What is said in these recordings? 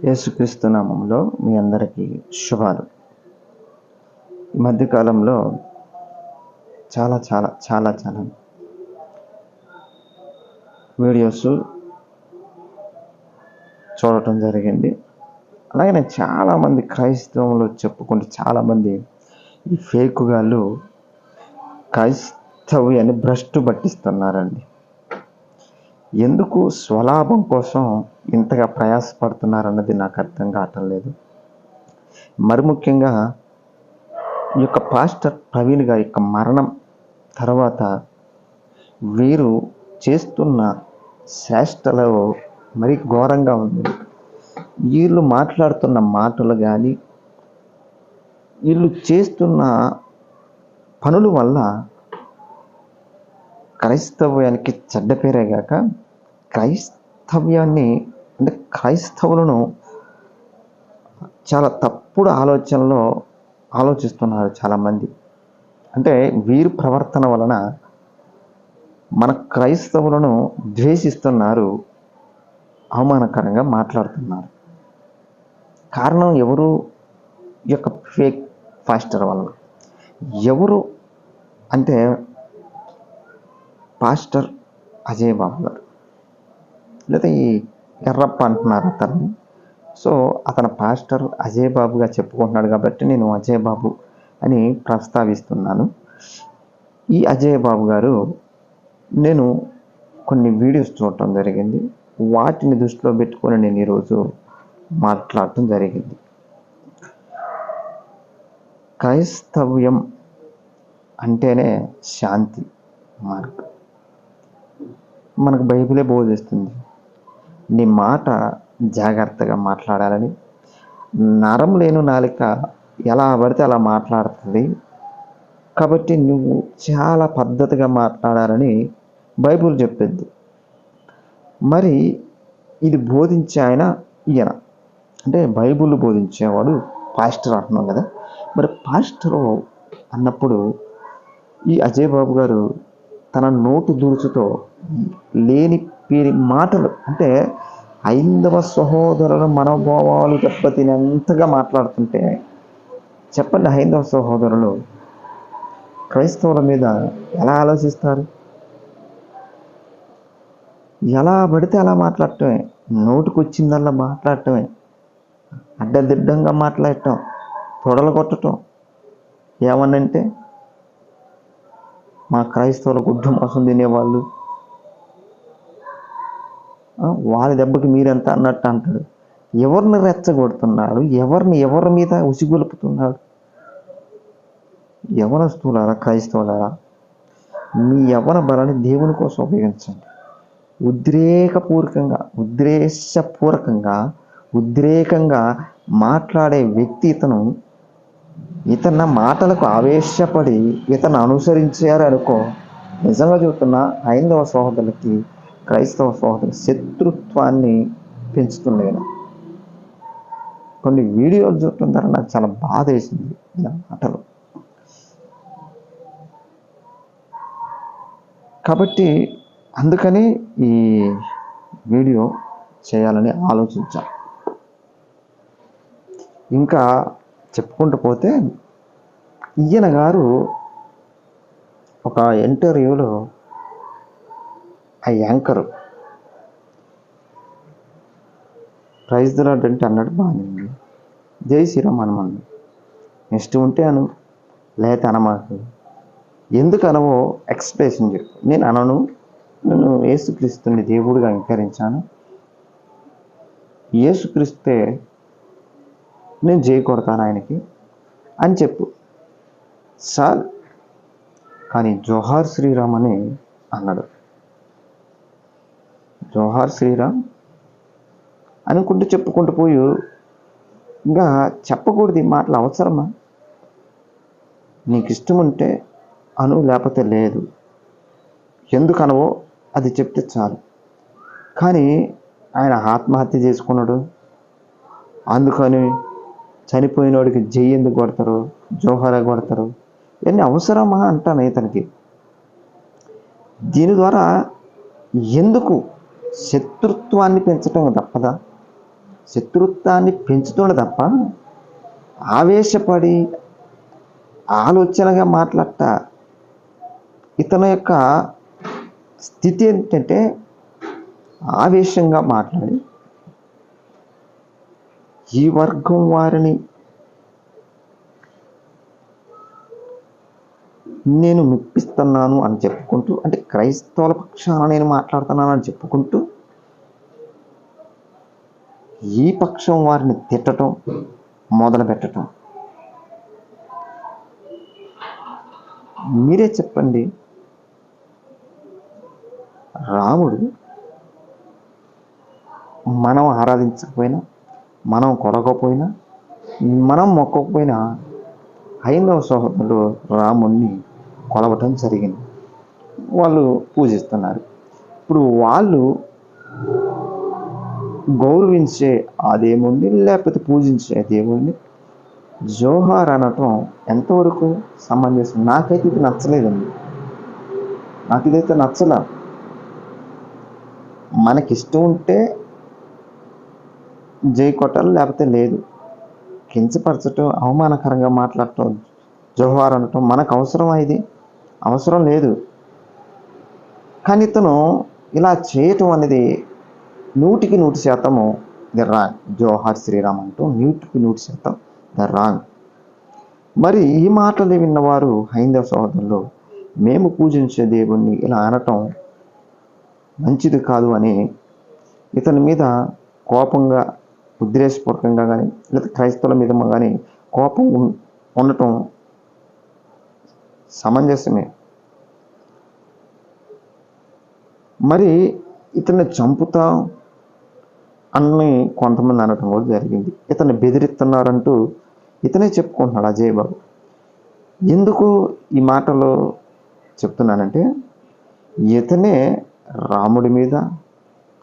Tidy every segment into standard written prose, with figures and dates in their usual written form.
యేసుక్రీస్తు నామములో మీ అందరికీ శుభాలు. ఈ మధ్యకాలంలో చాలా చాలా చాలా చాలా వీడియోస్ చూడటం జరిగింది. అలాగే చాలామంది క్రైస్తవంలో చెప్పుకుంటూ చాలామంది ఈ ఫేక్ గాళ్ళు క్రైస్తవ్యాన్ని భ్రష్టు పట్టిస్తున్నారండి. ఎందుకు స్వలాభం కోసం ఇంతగా ప్రయాసపడుతున్నారన్నది నాకు అర్థం కావటం లేదు. మరి ముఖ్యంగా ఈ యొక్క పాస్టర్ ప్రవీణ్ గారి యొక్క మరణం తర్వాత వీరు చేస్తున్న శ్రేష్టలో మరీ ఘోరంగా ఉంది. వీళ్ళు మాట్లాడుతున్న మాటలు కానీ వీళ్ళు చేస్తున్న పనుల వల్ల క్రైస్తవ్యానికి చెడ్డ పేరేగాక క్రైస్తవ్యాన్ని అంటే క్రైస్తవులను చాలా తప్పుడు ఆలోచనలో ఆలోచిస్తున్నారు చాలామంది. అంటే వీరి ప్రవర్తన వలన మన క్రైస్తవులను ద్వేషిస్తున్నారు, అవమానకరంగా మాట్లాడుతున్నారు. కారణం ఎవరు? ఈ యొక్క ఫేక్ పాస్టర్ వలన. ఎవరు అంటే పాస్టర్ అజయ్ బాబు గారు, లేదా ఈ ఎర్రప్ప అంటున్నారు అతన్ని. సో అతను పాస్టర్ అజయ్ బాబుగా చెప్పుకుంటున్నాడు కాబట్టి నేను అజయ్ బాబు అని ప్రస్తావిస్తున్నాను. ఈ అజయ్ బాబు గారు నేను కొన్ని వీడియోస్ చూడటం జరిగింది. వాటిని దృష్టిలో పెట్టుకొని నేను ఈరోజు మాట్లాడటం జరిగింది. క్రైస్తవ్యం అంటేనే శాంతి మార్గం. మనకు బైబిలే బోధిస్తుంది, నీ మాట జాగ్రత్తగా మాట్లాడాలని. నరం లేని నాలుక ఎలా పడితే అలా మాట్లాడుతుంది కాబట్టి నువ్వు చాలా పద్ధతిగా మాట్లాడాలని బైబిల్ చెప్పింది. మరి ఇది బోధించే ఆయన ఈయన, అంటే బైబిల్ బోధించేవాడు పాస్టర్ అంటున్నాం కదా. మరి పాస్టర్ అన్నప్పుడు ఈ అజయ్ బాబు గారు తన నోటు దురుచుతో లేని పేరి మాటలు, అంటే హైందవ సహోదరుల మనోభావాలు దెబ్బతినంతగా మాట్లాడుతుంటే చెప్పండి, హైందవ సహోదరులు క్రైస్తవుల మీద ఎలా ఆలోచిస్తారు? ఎలా పడితే అలా మాట్లాడటమే, నోటికి వచ్చిందల్లా మాట్లాడటమే, అడ్డదిడ్డంగా మాట్లాడటం, తొడలు కొట్టడం. ఏమనంటే మా క్రైస్తవుల గుడ్డు మోసం తినేవాళ్ళు, వాళ్ళ దెబ్బకి మీరెంత అన్నట్టు అంటాడు. ఎవరిని రెచ్చగొడుతున్నాడు? ఎవరి మీద ఉసిగొలుపుతున్నాడు? యవనస్తులారా, క్రైస్తవులారా, మీ యవన బలాన్ని దేవుని కోసం ఉపయోగించండి. ఉద్రేకంగా మాట్లాడే వ్యక్తి ఇతన మాటలకు ఆవేశపడి ఇతను అనుసరించారనుకో, నిజంగా చెబుతున్నా, హైందవ సహోదరులకి క్రైస్తవ సహోదరు శత్రుత్వాన్ని పెంచుతుండేను. కొన్ని వీడియోలు చూడటం ద్వారా నాకు చాలా బాధ వేసింది ఇలా మాటలు. కాబట్టి అందుకని ఈ వీడియో చేయాలని ఆలోచించాను. ఇంకా చెప్పుకుంటూ పోతే ఈయన గారు ఒక ఇంటర్వ్యూలో ఆ యాంకరు ప్రైజ్ ది లార్డ్ అంటే అన్నాడు, బాగుంది, జై శ్రీరామ్ అనమని. నెక్స్ట్ ఉంటే అను, లేకపోతే అనమాకు. ఎందుకు అనవో ఎక్స్ప్రెషన్ చెప్పు. నేను అనను, నేను యేసుక్రీస్తుని దేవుడిగా అంగీకరించాను, యేసుక్రీస్తే నేను జై కొడతాను ఆయనకి అని చెప్పు సార్. కానీ జోహార్ శ్రీరామ్ అని అన్నాడు. జోహార్ శ్రీరామ్ అనుకుంటూ చెప్పుకుంటూ పోయి ఇంకా చెప్పకూడదు ఈ మాటలు అవసరమా? నీకు ఇష్టం ఉంటే అను, లేకపోతే లేదు. ఎందుకు అనవో అది చెప్తే చాలు. కానీ ఆయన ఆత్మహత్య చేసుకున్నాడు, అందుకని చనిపోయినోడికి జై ఎందుకు కొడతారు, జోహారా కొడతారు? ఇవన్నీ అవసరమా అంటాను ఇతనికి. దీని ద్వారా ఎందుకు శత్రుత్వాన్ని పెంచటం తప్పదా? శత్రుత్వాన్ని పెంచుతుండ తప్ప ఆవేశపడి ఆలోచనగా మాట్లాడట. ఇతని యొక్క స్థితి ఏంటంటే ఆవేశంగా మాట్లాడి ఈ వర్గం వారిని నేను మెప్పిస్తున్నాను అని చెప్పుకుంటూ, అంటే క్రైస్తవుల పక్షాన నేను మాట్లాడుతున్నాను అని చెప్పుకుంటూ ఈ పక్షం వారిని తిట్టడం మొదలుపెట్టడం. మీరే చెప్పండి, రాముడు మనం ఆరాధించకపోయినా, మనం కొలకపోయినా, మనం మొక్కకపోయినా హైందవ సహోదరులు రాముణ్ణి కొలవటం జరిగింది. వాళ్ళు పూజిస్తున్నారు. ఇప్పుడు వాళ్ళు గౌరవించే ఆ దేవుణ్ణి లేకపోతే పూజించే దేవుణ్ణి జోహార్ అనటం ఎంతవరకు సమంజసం? నాకైతే ఇది నచ్చలేదండి. నాకు ఇదైతే నచ్చలా. మనకిష్టం ఉంటే జై కొట్టాలి, లేకపోతే లేదు. కించపరచటం, అవమానకరంగా మాట్లాడటం, జోహార్ అనటం మనకు అవసరమా? ఇది అవసరం లేదు. కానీ ఇతను ఇలా చేయటం అనేది 100% ది రాంగ్. జోహార్ శ్రీరామ్ అంటూ 100% ది రాంగ్. మరి ఈ మాటలు విన్నవారు హైందవ సహోదరులు మేము పూజించే దేవుణ్ణి ఇలా అనటం మంచిది కాదు అని ఇతని మీద కోపంగా, ఉద్దేశపూర్వకంగా కానీ లేదా క్రైస్తవుల మీద కానీ కోపం ఉండటం సమంజసమే. మరి ఇతన్ని చంపుతాం అని కొంతమంది అనటం కూడా జరిగింది. ఇతన్ని బెదిరిస్తున్నారంటూ ఇతనే చెప్పుకుంటున్నాడు అజయ్ బాబు. ఎందుకు ఈ మాటలు చెప్తున్నానంటే, ఇతనే రాముడి మీద,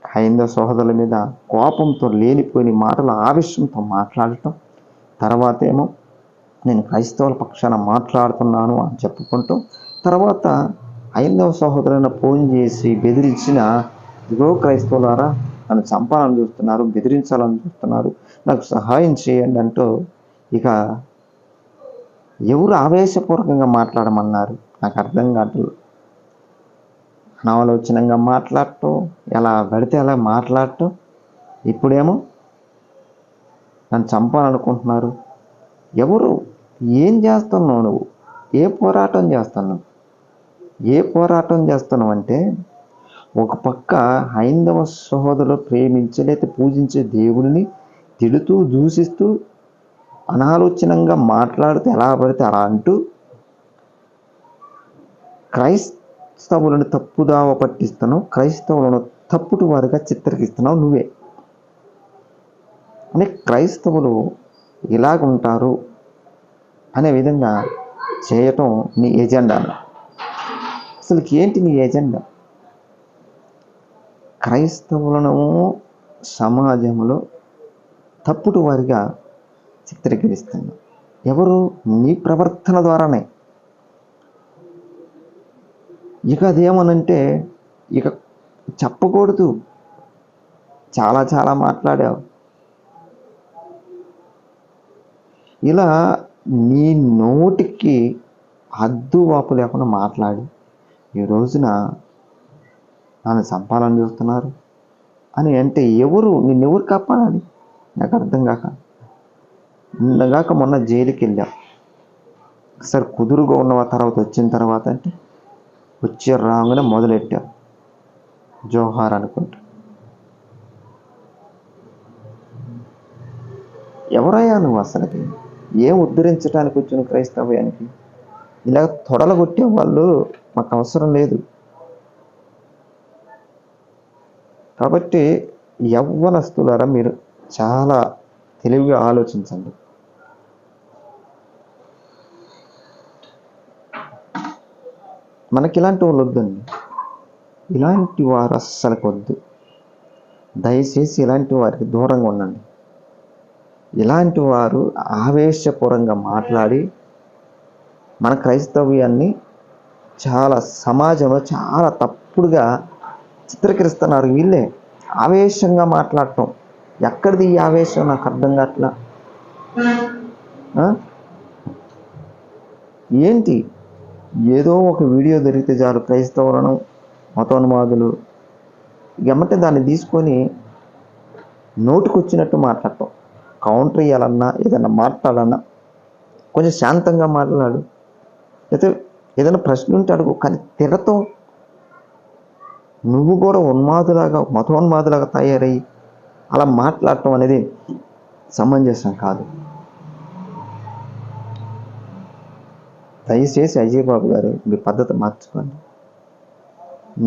హైందవ సహోదరుల మీద కోపంతో లేనిపోయిన మాటలు ఆవేశంతో మాట్లాడటం, తర్వాత ఏమో నేను క్రైస్తవుల పక్షాన మాట్లాడుతున్నాను అని చెప్పుకుంటూ, తర్వాత హైందవ సహోదరులను ఫోన్ చేసి బెదిరించిన, ఇదిగో క్రైస్తవులారా నన్ను చంపాలని చూస్తున్నారు, బెదిరించాలని చూస్తున్నారు, నాకు సహాయం చేయండి అంటూ ఇక ఎవరు ఆవేశపూర్వకంగా మాట్లాడమన్నారు? నాకు అర్థం కాదు. అనాలోచనంగా మాట్లాడటం, ఎలా పడితే అలా మాట్లాడటం, ఇప్పుడేమో నన్ను చంపాలనుకుంటున్నారు. ఎవరు? ఏం చేస్తున్నావు నువ్వు? ఏ పోరాటం చేస్తున్నావు? ఏ పోరాటం చేస్తున్నావు అంటే, ఒక పక్క హైందవ సహోదరులు ప్రేమించే లేదా పూజించే దేవుడిని తిడుతూ దూషిస్తూ అనాలోచనంగా మాట్లాడితే ఎలా పడితే అలా అంటూ క్రైస్తవులను తప్పుదావ పట్టిస్తున్నావు, క్రైస్తవులను తప్పుడు వారిగా చిత్రీకరిస్తున్నావు నువ్వే. అని క్రైస్తవులు ఇలాగుంటారు అనే విధంగా చేయటం నీ ఎజెండా. అసలు ఏంటి నీ ఎజెండా? క్రైస్తవులను సమాజంలో తప్పుడు వారిగా చిత్రీకరిస్తున్నావు. ఎవరు? నీ ప్రవర్తన ద్వారానే. ఇక అదేమనంటే ఇక చెప్పకూడదు, చాలా చాలా మాట్లాడావు. ఇలా నీ నోటికి హద్దు వాపు లేకుండా మాట్లాడి ఈ రోజున నన్ను చంపాలని చూస్తున్నారు అని అంటే ఎవరు? నిన్నెవరు కాపాడాలి? నాకు అర్థం కాక. నిన్నగాక మొన్న జైలుకి వెళ్ళావు. ఒకసారి కుదురుగా ఉన్న తర్వాత వచ్చిన తర్వాత అంటే వచ్చే రాగానే మొదలెట్టావు జోహార్ అనుకుంటా. ఎవరయ్యా నువ్వు? అసలుకి ఏం ఉద్ధరించడానికి వచ్చిన క్రైస్తవ్యానికి? ఇలా తొడలగొట్టే వాళ్ళు మాకు అవసరం లేదు. కాబట్టి యవ్వనస్తులారా మీరు చాలా తెలివిగా ఆలోచించండి. మనకి ఇలాంటి వాళ్ళు వద్దండి. ఇలాంటి వారు అస్సలు వద్దు. దయచేసి ఇలాంటి వారికి దూరంగా ఉండండి. ఇలాంటి వారు ఆవేశపూర్వంగా మాట్లాడి మన క్రైస్తవ్యాన్ని చాలా సమాజంలో చాలా తప్పుడుగా చిత్రీకరిస్తున్నారు. వీళ్ళే ఆవేశంగా మాట్లాడటం, ఎక్కడిది ఈ ఆవేశం నాకు అర్థం కావట్లా. ఏంటి, ఏదో ఒక వీడియో దొరికితే చాలు క్రైస్తవులను మతోన్మాదులు ఎమ్మటే దాన్ని తీసుకొని నోటికొచ్చినట్టు మాట్లాడటం. కౌంటర్ ఇవ్వాలన్నా ఏదైనా మాట్లాడాలన్నా కొంచెం శాంతంగా మాట్లాడు, అయితే ఏదైనా ప్రశ్న ఉంటే అడుగు, కానీ తిరతో నువ్వు కూడా మతోన్మాదులాగా తయారయ్యి అలా మాట్లాడటం అనేది సమంజసం కాదు. దయచేసి అజయ్ బాబు గారు మీ పద్ధతి మార్చుకోండి.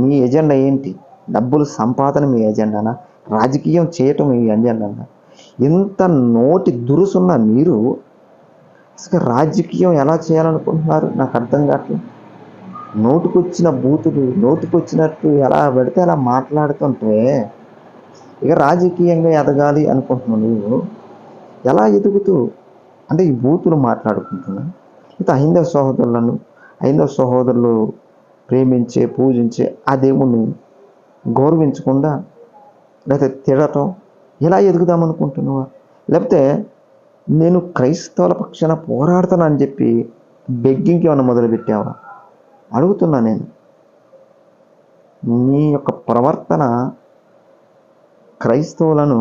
మీ ఎజెండా ఏంటి? డబ్బులు సంపాదన మీ ఎజెండానా? రాజకీయం చేయటం మీ ఎజెండానా? ఇంత నోటి దురుసున్న మీరు అసలు రాజకీయం ఎలా చేయాలనుకుంటున్నారు నాకు అర్థం కావట్లేదు. నోటికొచ్చిన బూతులు నోటికొచ్చినట్టు ఎలా పెడితే అలా మాట్లాడుతుంటే ఇక రాజకీయంగా ఎదగాలి అనుకుంటున్నావు నువ్వు. ఎలా ఎదుగుతూ అంటే ఈ బూతులు మాట్లాడుకుంటున్నా, అయితే హైందవ సహోదరులు ప్రేమించే పూజించే ఆ దేవుణ్ణి గౌరవించకుండా లేకపోతే తిడటం, ఎలా ఎదుగుదామనుకుంటున్నావా? లేకపోతే నేను క్రైస్తవుల పక్షాన పోరాడుతాను అని చెప్పి బెగ్గింగ్కి ఏమైనా మొదలుపెట్టావా అడుగుతున్నా నేను. నీ యొక్క ప్రవర్తన క్రైస్తవులను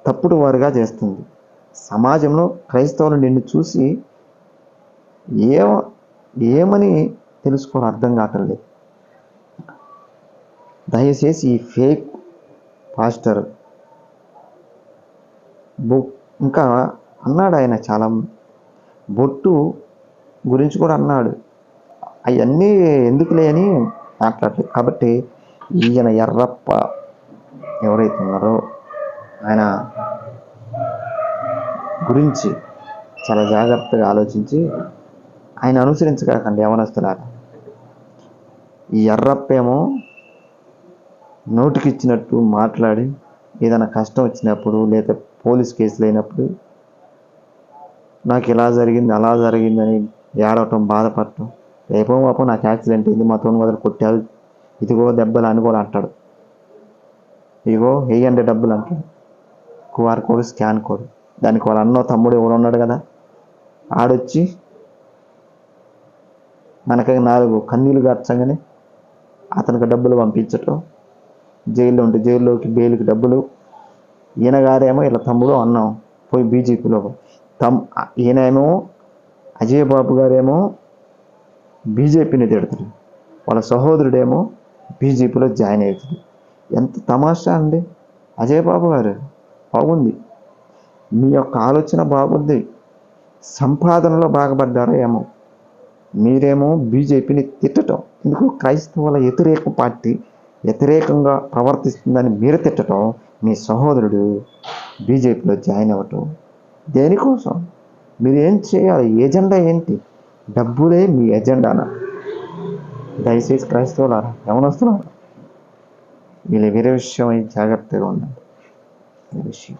తప్పుడు వారుగా చేస్తుంది. సమాజంలో క్రైస్తవులు నిన్ను చూసి ఏమని తెలుసుకోవాలి అర్థం కావట్లేదు. దయచేసి ఈ ఫేక్ పాస్టర్ ఇంకా అన్నాడు ఆయన చాలా బొట్టు గురించి కూడా అన్నాడు. అవన్నీ ఎందుకులే అని మాట్లాడలేదు. కాబట్టి ఈయన ఎర్రప్ప ఎవరైతే ఉన్నారో ఆయన గురించి చాలా జాగ్రత్తగా ఆలోచించి ఆయన అనుసరించకండి యవనస్తులారా. ఈ ఎర్రప్పేమో నోటికిచ్చినట్టు మాట్లాడి ఏదైనా కష్టం వచ్చినప్పుడు లేదా పోలీస్ కేసులు అయినప్పుడు నాకు ఇలా జరిగింది అలా జరిగిందని ఏడవటం, బాధపడటం, రేపో మాపో నాకు యాక్సిడెంట్ అయింది, మా తోని మొదలు కొట్టారు, ఇదిగో దెబ్బలు అని కూడా అంటాడు. ఇదిగో వెయ్యండి డబ్బులు అంటాడు. QR కోడ్, స్కాన్ కోడ్, దానికి వాళ్ళ అన్నో తమ్ముడు ఎవరు ఉన్నాడు కదా, ఆడొచ్చి మనకి 4 కన్నీళ్ళు గార్చంగానే అతనికి డబ్బులు పంపించటం, జైల్లో ఉంటే జైల్లోకి బెయిల్కి డబ్బులు. ఈయన గారేమో ఇలా తమ్ముడు అన్నాం పోయి బీజేపీలో ఈయనేమో అజయ్ బాబు గారేమో బీజేపీని తిడుతుంది, వాళ్ళ సహోదరుడేమో బీజేపీలో జాయిన్ అవుతుంది. ఎంత తమాషా అండి. అజయ్ బాబు గారు బాగుంది, మీ యొక్క ఆలోచన బాగుంది, సంపాదనలో బాగుపడ్డారో ఏమో. మీరేమో బీజేపీని తిట్టడం ఎందుకు? క్రైస్తవుల వ్యతిరేక పార్టీ వ్యతిరేకంగా ప్రవర్తిస్తుందని మీరు తిట్టడం, మీ సహోదరుడు బీజేపీలో జాయిన్ అవ్వటం దేనికోసం? మీరు ఏం చేయాలి? ఎజెండా ఏంటి? డబ్బులే మీ ఎజెండానా? దయచేసి క్రైస్తవులారా, యవనస్తులారా, వీళ్ళ వేరే విషయం జాగ్రత్తగా ఉండండి. విషయం